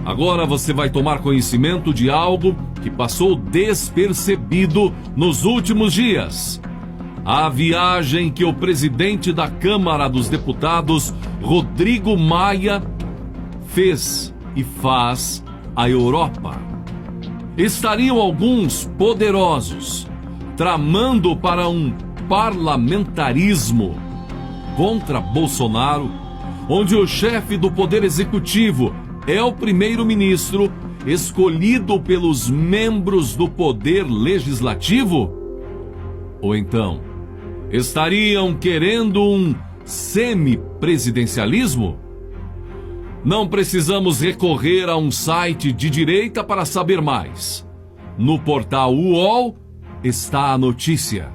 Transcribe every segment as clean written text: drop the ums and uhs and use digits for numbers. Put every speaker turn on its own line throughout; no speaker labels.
Agora você vai tomar conhecimento de algo que passou despercebido nos últimos dias. A viagem que o presidente da Câmara dos Deputados, Rodrigo Maia, fez e faz à Europa. Estariam alguns poderosos tramando para um parlamentarismo contra Bolsonaro, onde o chefe do Poder Executivo é o primeiro-ministro escolhido pelos membros do Poder Legislativo? Ou então, estariam querendo um semipresidencialismo? Não precisamos recorrer a um site de direita para saber mais. No portal UOL está a notícia.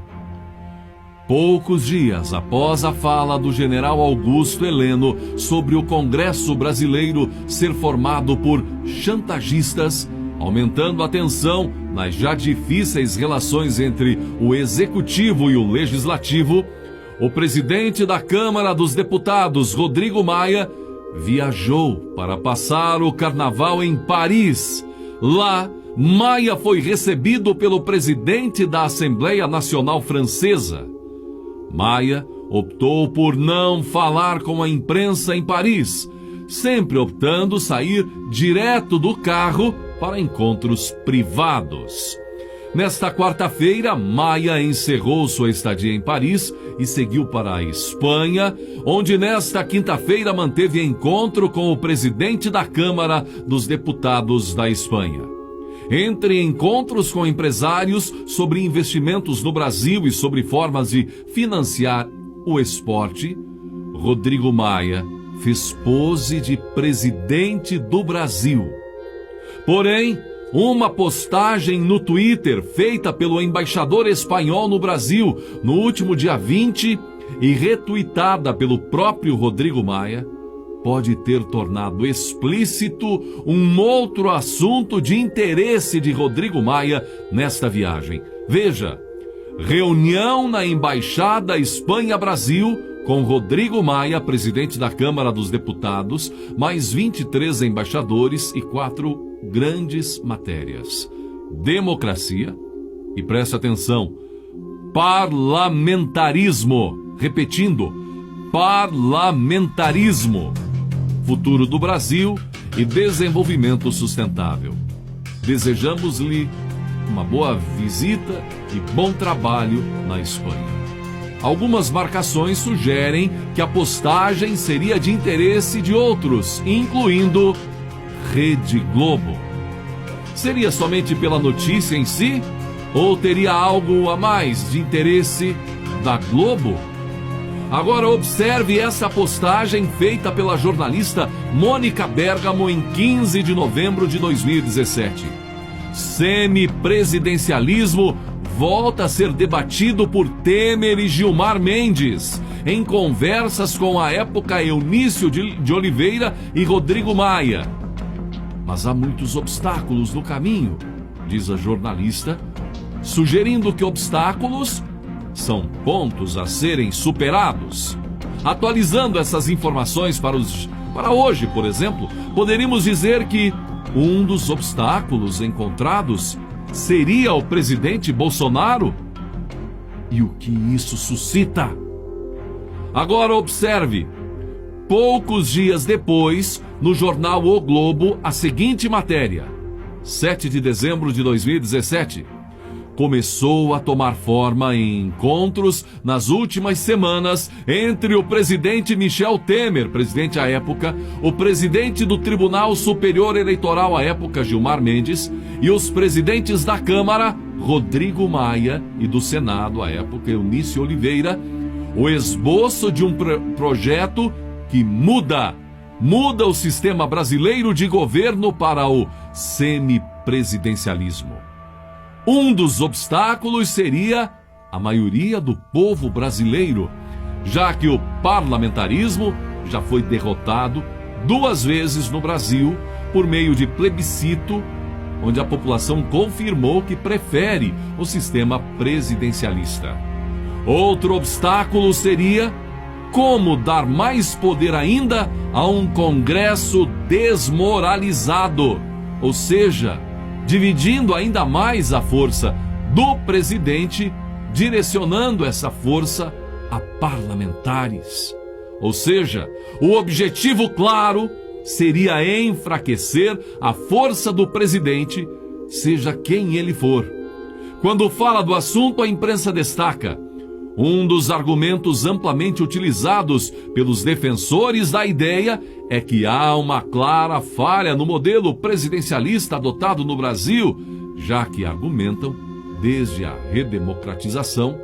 Poucos dias após a fala do general Augusto Heleno sobre o Congresso brasileiro ser formado por chantagistas, aumentando a tensão nas já difíceis relações entre o Executivo e o Legislativo, o presidente da Câmara dos Deputados, Rodrigo Maia, viajou para passar o carnaval em Paris. Lá, Maia foi recebido pelo presidente da Assembleia Nacional Francesa. Maia optou por não falar com a imprensa em Paris, sempre optando sair direto do carro para encontros privados. Nesta quarta-feira, Maia encerrou sua estadia em Paris e seguiu para a Espanha, onde nesta quinta-feira manteve encontro com o presidente da Câmara dos Deputados da Espanha. Entre encontros com empresários sobre investimentos no Brasil e sobre formas de financiar o esporte, Rodrigo Maia fez pose de presidente do Brasil. Porém, uma postagem no Twitter feita pelo embaixador espanhol no Brasil no último dia 20 e retuitada pelo próprio Rodrigo Maia pode ter tornado explícito um outro assunto de interesse de Rodrigo Maia nesta viagem. Veja, reunião na Embaixada Espanha-Brasil com Rodrigo Maia, presidente da Câmara dos Deputados, mais 23 embaixadores e 4 grandes matérias. Democracia e, preste atenção, parlamentarismo. Repetindo, parlamentarismo. Futuro do Brasil e desenvolvimento sustentável. Desejamos-lhe uma boa visita e bom trabalho na Espanha. Algumas marcações sugerem que a postagem seria de interesse de outros, incluindo Rede Globo. Seria somente pela notícia em si? Ou teria algo a mais de interesse da Globo? Agora observe essa postagem feita pela jornalista Mônica Bergamo em 15 de novembro de 2017. Semipresidencialismo volta a ser debatido por Temer e Gilmar Mendes, em conversas com a época Eunício de Oliveira e Rodrigo Maia. Mas há muitos obstáculos no caminho, diz a jornalista, sugerindo que obstáculos são pontos a serem superados. Atualizando essas informações para hoje, por exemplo, poderíamos dizer que um dos obstáculos encontrados seria o presidente Bolsonaro? E o que isso suscita? Agora observe, poucos dias depois, no jornal O Globo, a seguinte matéria, 7 de dezembro de 2017, começou a tomar forma em encontros nas últimas semanas entre o presidente Michel Temer, presidente à época, o presidente do Tribunal Superior Eleitoral à época, Gilmar Mendes, e os presidentes da Câmara, Rodrigo Maia, e do Senado à época, Eunício Oliveira, o esboço de um projeto que muda o sistema brasileiro de governo para o semipresidencialismo. Um dos obstáculos seria a maioria do povo brasileiro, já que o parlamentarismo já foi derrotado 2 vezes no Brasil por meio de plebiscito, onde a população confirmou que prefere o sistema presidencialista. Outro obstáculo seria como dar mais poder ainda a um Congresso desmoralizado, ou seja, dividindo ainda mais a força do presidente, direcionando essa força a parlamentares. Ou seja, o objetivo claro seria enfraquecer a força do presidente, seja quem ele for. Quando fala do assunto, a imprensa destaca: um dos argumentos amplamente utilizados pelos defensores da ideia é que há uma clara falha no modelo presidencialista adotado no Brasil, já que argumentam, desde a redemocratização,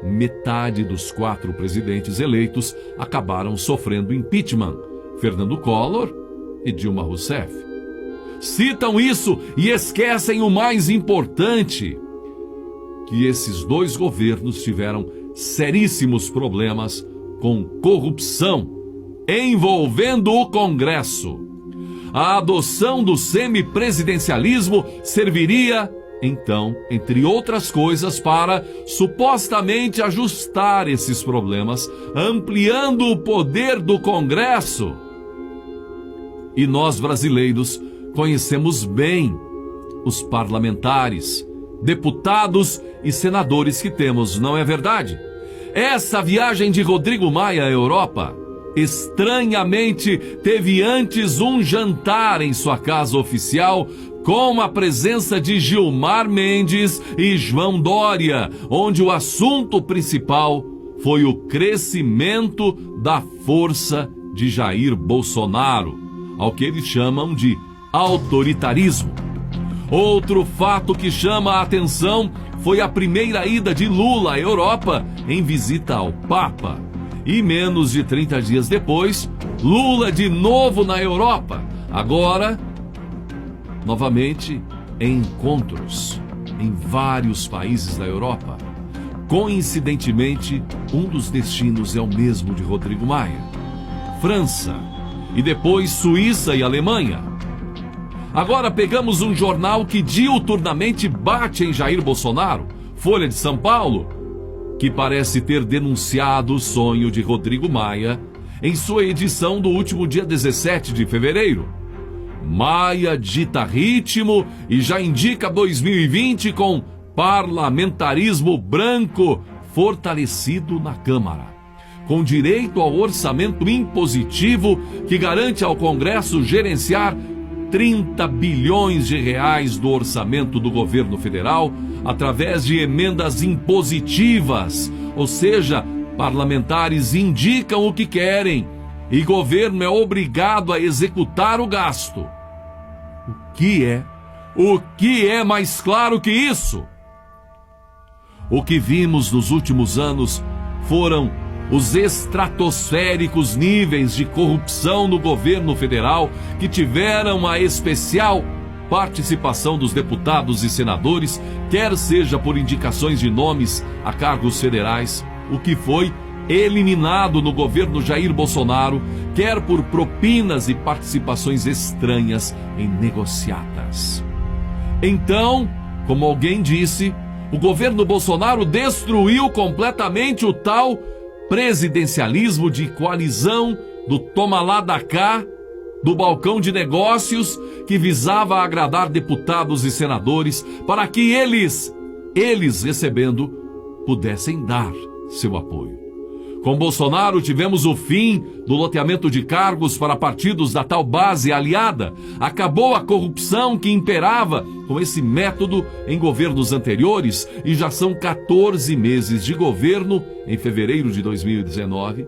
metade dos 4 presidentes eleitos acabaram sofrendo impeachment: Fernando Collor e Dilma Rousseff. Citam isso e esquecem o mais importante, que esses 2 governos tiveram seríssimos problemas com corrupção envolvendo o Congresso. A adoção do semipresidencialismo serviria, então, entre outras coisas, para supostamente ajustar esses problemas, ampliando o poder do Congresso. E nós, brasileiros, conhecemos bem os parlamentares, deputados e senadores que temos, não é verdade? Essa viagem de Rodrigo Maia à Europa, estranhamente, teve antes um jantar em sua casa oficial com a presença de Gilmar Mendes e João Dória, onde o assunto principal foi o crescimento da força de Jair Bolsonaro, ao que eles chamam de autoritarismo. Outro fato que chama a atenção foi a primeira ida de Lula à Europa em visita ao Papa. E menos de 30 dias depois, Lula de novo na Europa. Agora, novamente, em encontros em vários países da Europa. Coincidentemente, um dos destinos é o mesmo de Rodrigo Maia: França, e depois Suíça e Alemanha. Agora pegamos um jornal que diuturnamente bate em Jair Bolsonaro, Folha de São Paulo, que parece ter denunciado o sonho de Rodrigo Maia em sua edição do último dia 17 de fevereiro. Maia dita ritmo e já indica 2020 com parlamentarismo branco fortalecido na Câmara, com direito ao orçamento impositivo que garante ao Congresso gerenciar 30 bilhões de reais do orçamento do governo federal através de emendas impositivas, ou seja, parlamentares indicam o que querem e governo é obrigado a executar o gasto. O que é mais claro que isso? O que vimos nos últimos anos foram os estratosféricos níveis de corrupção no governo federal que tiveram a especial participação dos deputados e senadores, quer seja por indicações de nomes a cargos federais, o que foi eliminado no governo Jair Bolsonaro, quer por propinas e participações estranhas em negociatas. Então, como alguém disse, o governo Bolsonaro destruiu completamente o tal presidencialismo de coalizão, do toma lá da cá, do balcão de negócios, que visava agradar deputados e senadores para que eles recebendo, pudessem dar seu apoio. Com Bolsonaro tivemos o fim do loteamento de cargos para partidos da tal base aliada. Acabou a corrupção que imperava com esse método em governos anteriores e já são 14 meses de governo em fevereiro de 2019,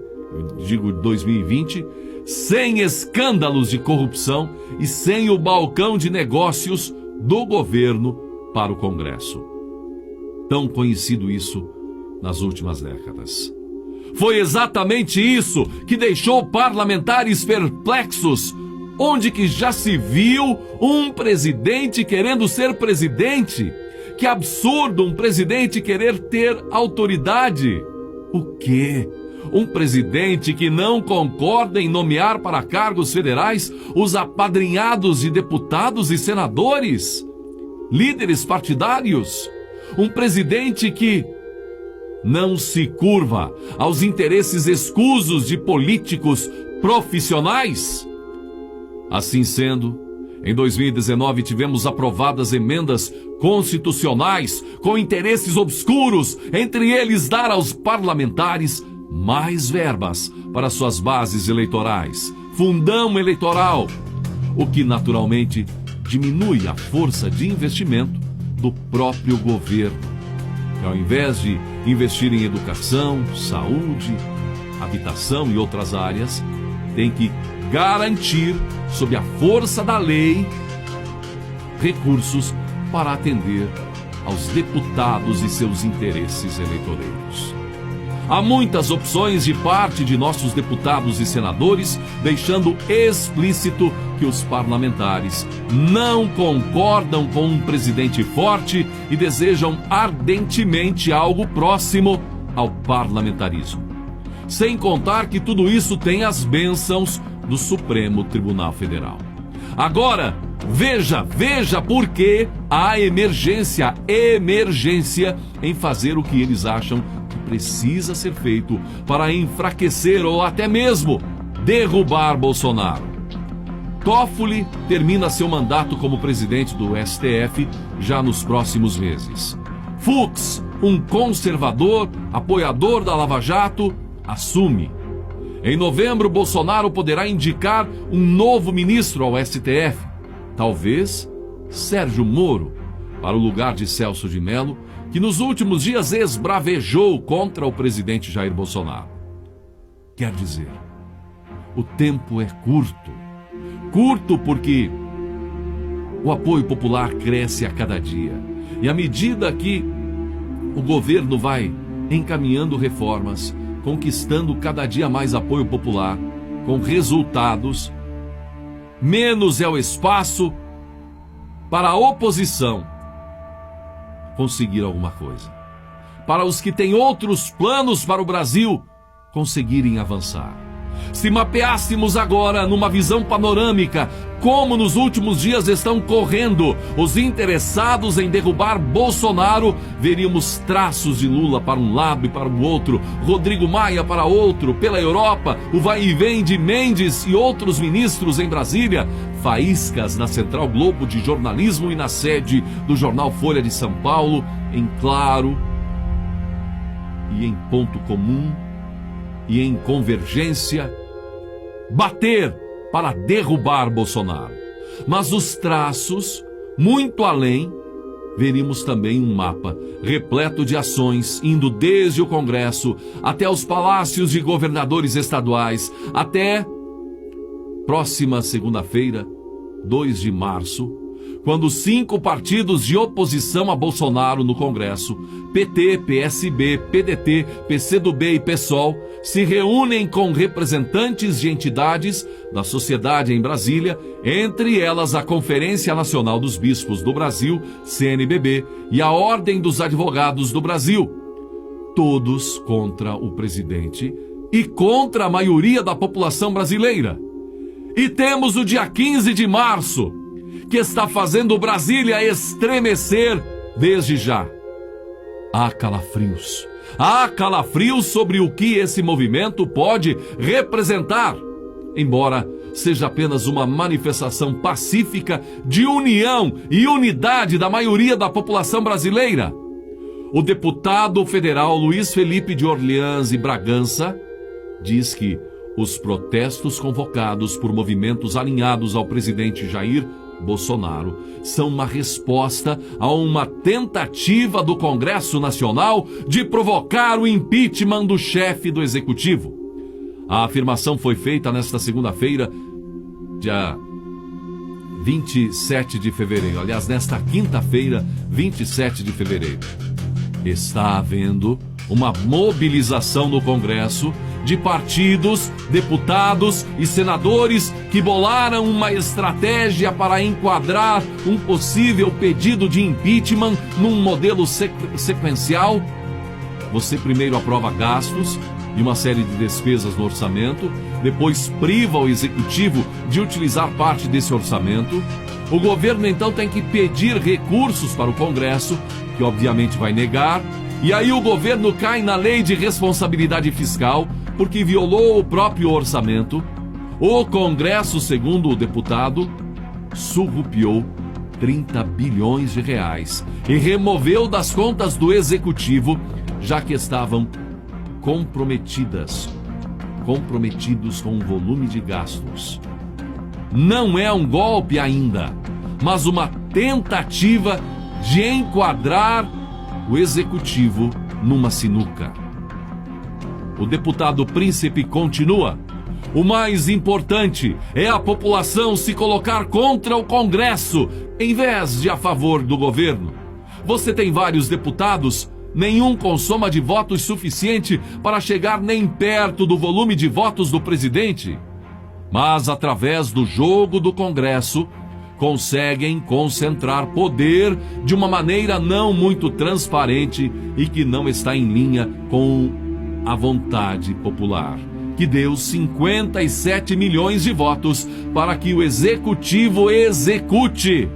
digo 2020, sem escândalos de corrupção e sem o balcão de negócios do governo para o Congresso. Tão conhecido isso nas últimas décadas. Foi exatamente isso que deixou parlamentares perplexos, onde que já se viu um presidente querendo ser presidente. Que absurdo um presidente querer ter autoridade. O quê? Um presidente que não concorda em nomear para cargos federais os apadrinhados de deputados e senadores, líderes partidários. Um presidente que não se curva aos interesses escusos de políticos profissionais? Assim sendo, em 2019 tivemos aprovadas emendas constitucionais com interesses obscuros, entre eles dar aos parlamentares mais verbas para suas bases eleitorais, fundão eleitoral, o que naturalmente diminui a força de investimento do próprio governo, que ao invés de investir em educação, saúde, habitação e outras áreas, tem que garantir, sob a força da lei, recursos para atender aos deputados e seus interesses eleitoreiros. Há muitas opções de parte de nossos deputados e senadores, deixando explícito que os parlamentares não concordam com um presidente forte e desejam ardentemente algo próximo ao parlamentarismo. Sem contar que tudo isso tem as bênçãos do Supremo Tribunal Federal. Agora, veja por que há emergência em fazer o que eles acham que precisa ser feito para enfraquecer ou até mesmo derrubar Bolsonaro. Toffoli termina seu mandato como presidente do STF já nos próximos meses. Fux, um conservador, apoiador da Lava Jato, assume. Em novembro, Bolsonaro poderá indicar um novo ministro ao STF, talvez Sérgio Moro, para o lugar de Celso de Mello, que nos últimos dias esbravejou contra o presidente Jair Bolsonaro. Quer dizer, o tempo é curto. Curto porque o apoio popular cresce a cada dia. E à medida que o governo vai encaminhando reformas, conquistando cada dia mais apoio popular, com resultados, menos é o espaço para a oposição conseguir alguma coisa. Para os que têm outros planos para o Brasil conseguirem avançar. Se mapeássemos agora, numa visão panorâmica, como nos últimos dias estão correndo os interessados em derrubar Bolsonaro, veríamos traços de Lula para um lado e para o outro, Rodrigo Maia para outro, pela Europa, o vai e vem de Mendes e outros ministros em Brasília, faíscas na Central Globo de Jornalismo e na sede do jornal Folha de São Paulo, em claro e em ponto comum e em convergência, bater para derrubar Bolsonaro. Mas os traços, muito além, veríamos também um mapa repleto de ações, indo desde o Congresso até os palácios de governadores estaduais, até próxima segunda-feira, 2 de março, quando 5 partidos de oposição a Bolsonaro no Congresso, PT, PSB, PDT, PCdoB e PSOL, se reúnem com representantes de entidades da sociedade em Brasília, entre elas a Conferência Nacional dos Bispos do Brasil, CNBB, e a Ordem dos Advogados do Brasil. Todos contra o presidente e contra a maioria da população brasileira. E temos o dia 15 de março, que está fazendo Brasília estremecer desde já. Há calafrios. Há calafrios sobre o que esse movimento pode representar, embora seja apenas uma manifestação pacífica de união e unidade da maioria da população brasileira. O deputado federal Luiz Felipe de Orleans e Bragança diz que os protestos convocados por movimentos alinhados ao presidente Jair Bolsonaro são uma resposta a uma tentativa do Congresso Nacional de provocar o impeachment do chefe do Executivo. A afirmação foi feita nesta segunda-feira, dia 27 de fevereiro. Aliás, nesta quinta-feira, 27 de fevereiro. Está havendo uma mobilização no Congresso de partidos, deputados e senadores que bolaram uma estratégia para enquadrar um possível pedido de impeachment num modelo sequencial. Você primeiro aprova gastos e uma série de despesas no orçamento, depois priva o executivo de utilizar parte desse orçamento. O governo então tem que pedir recursos para o Congresso, que obviamente vai negar, E aí o governo cai na lei de responsabilidade fiscal porque violou o próprio orçamento. O Congresso, segundo o deputado, surrupiou 30 bilhões de reais e removeu das contas do Executivo, já que estavam comprometidos com o volume de gastos. Não é um golpe ainda, mas uma tentativa de enquadrar o Executivo numa sinuca. O deputado Príncipe continua: o mais importante é a população se colocar contra o Congresso, em vez de a favor do governo. Você tem vários deputados, nenhum com soma de votos suficiente para chegar nem perto do volume de votos do presidente. Mas, através do jogo do Congresso, conseguem concentrar poder de uma maneira não muito transparente e que não está em linha com a vontade popular, que deu 57 milhões de votos para que o Executivo execute.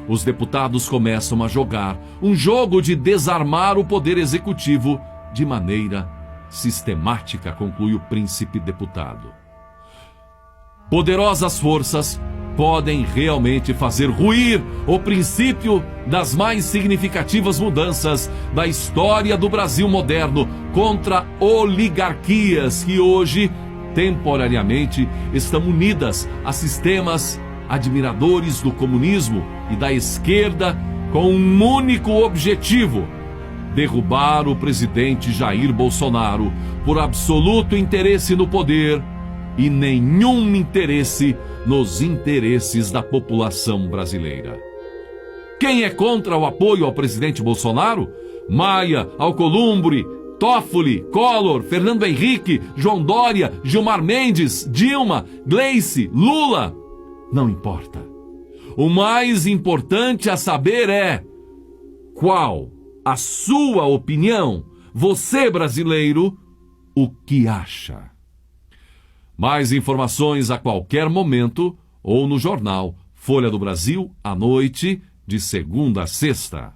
Os deputados começam a jogar um jogo de desarmar o poder executivo de maneira sistemática, conclui o príncipe deputado. Poderosas forças podem realmente fazer ruir o princípio das mais significativas mudanças da história do Brasil moderno contra oligarquias que hoje, temporariamente, estão unidas a sistemas admiradores do comunismo e da esquerda com um único objetivo: derrubar o presidente Jair Bolsonaro por absoluto interesse no poder e nenhum interesse nos interesses da população brasileira. Quem é contra o apoio ao presidente Bolsonaro? Maia, Alcolumbre, Toffoli, Collor, Fernando Henrique, João Dória, Gilmar Mendes, Dilma, Gleice, Lula. Não importa. O mais importante a saber é: qual a sua opinião? Você, brasileiro, o que acha? Mais informações a qualquer momento ou no jornal Folha do Brasil, à noite, de segunda a sexta.